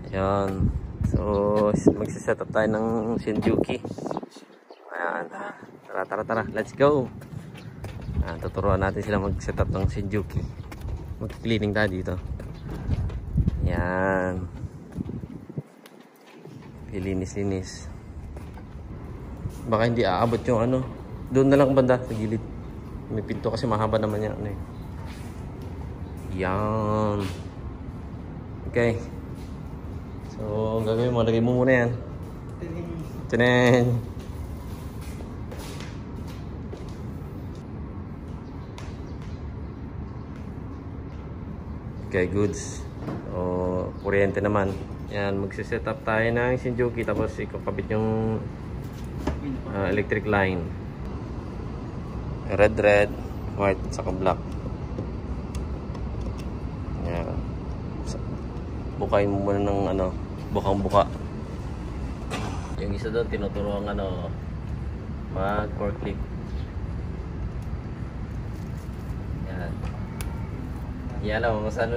Ayan. So, magsiset up tayo ng Shinjuki. Ayan. Tara. Let's go. Ayan, tuturuan natin sila mag-set up ng Shinjuki. Mag-cleaning tayo dito. Ayan. Linis. Baka hindi aabot yung ano. Doon na lang banda sa gilid. May pinto kasi mahaba naman yan. Ano eh. Yan. Okay. So, ang gagawin mo, lagay mo muna yan. Tinen. Okay, goods. So, kuryente naman. Yan, magsiset up tayo ng Shinjuki tapos ikakabit yung electric line. Red, white, saka black. Yan. Bukain mo muna ng ano, bukang-buka. Yung isa doon, tinuturuan ano, mag-forklift. Yan. Hindi alam kung saan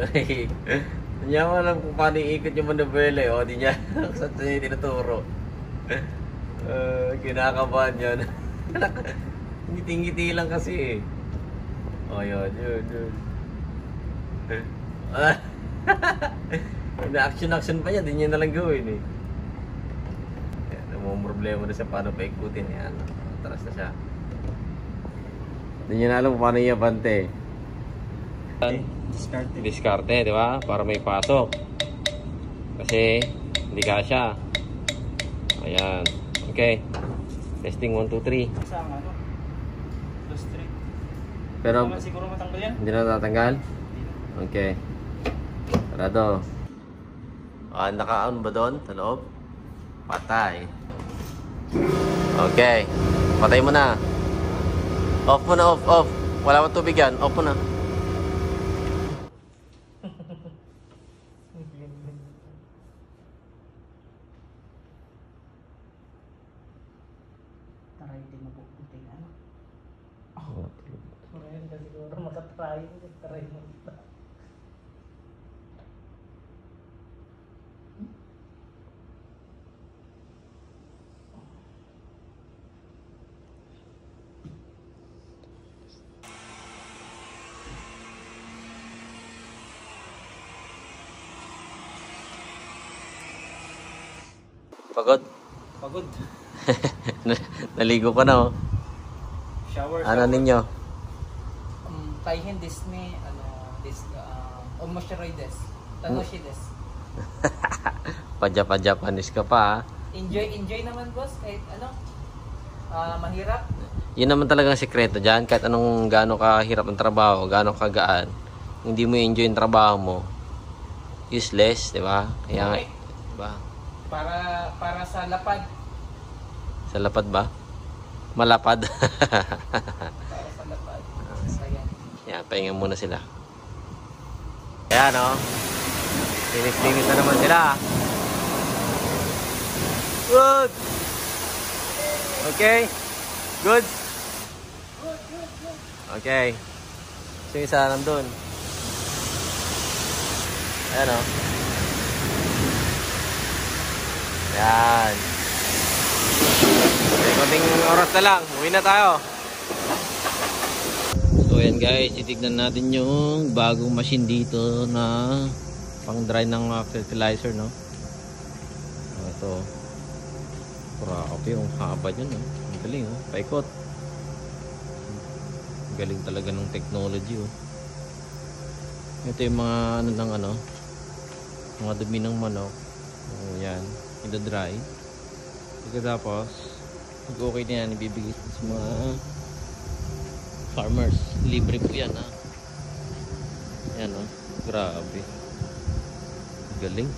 hindi mo alam kung paano iikot yung manubela eh. O, di niya saan niya tinuturo. Kinakabahan yun. Ngiti-ngiti lang kasi eh. O, yun. Na-action pa niya, di niya nalang gawin eh. Yan, may problema na siya paano paikutin. Yan, atras na siya. Di niya na alam kung paano niya bante. Diskarte, di ba? Para may pasok. Kasi hindi kasya. Ayan. Okay. Testing 1, 2, 3. Saan ano? Plus 3. Pero Hindi naman siguro matanggal yan. hindi na tatanggal? Okay. Sarado. Naka-on ba doon sa loob? Patay. Okay. Patay mo na. Off mo na, off. Wala pa tubig yan. Off mo na. Taray din mo puputing ano? Ngayon ka siguro makatry mo. Taray mo. Pagod. Naligo ka na oh. Shower. Ano ninyo? Taihin Disney, omoshiroi desu. Tanoshi desu. Pa-Japanese ka pa ah. Enjoy naman boss, kahit mahirap. Yun naman talagang sikreto dyan. Kahit anong gaano kahirap ang trabaho, gaano kagaan, hindi mo enjoy yung trabaho mo, useless, di ba? Kaya Okay. diba? Para sa lapad. Sa lapad ba? Malapad. Para sa lapad. Ayan. Yan, pahinga muna sila. Ayan o. Linis na naman sila. Good! Okay? Good? Okay. So yung isa nandun. Ayan o. Ayan. Okay, konting oras na lang. Uwi na tayo. So ayan guys, titignan natin yung bagong machine dito na pang dry ng fertilizer, no? Ito. Grabe, yung haba dyan, no? Ang galing, oh. Paikot. Galing talaga ng technology, oh. Ito yung mga ano ng ano, mga dumi ng manok. Oh, yan. Ida-dry. Pagkatapos, pag okay na yan, ibibigay sa mga farmers. Libre po yan, ha. Yan, oh. Grabe. Galing.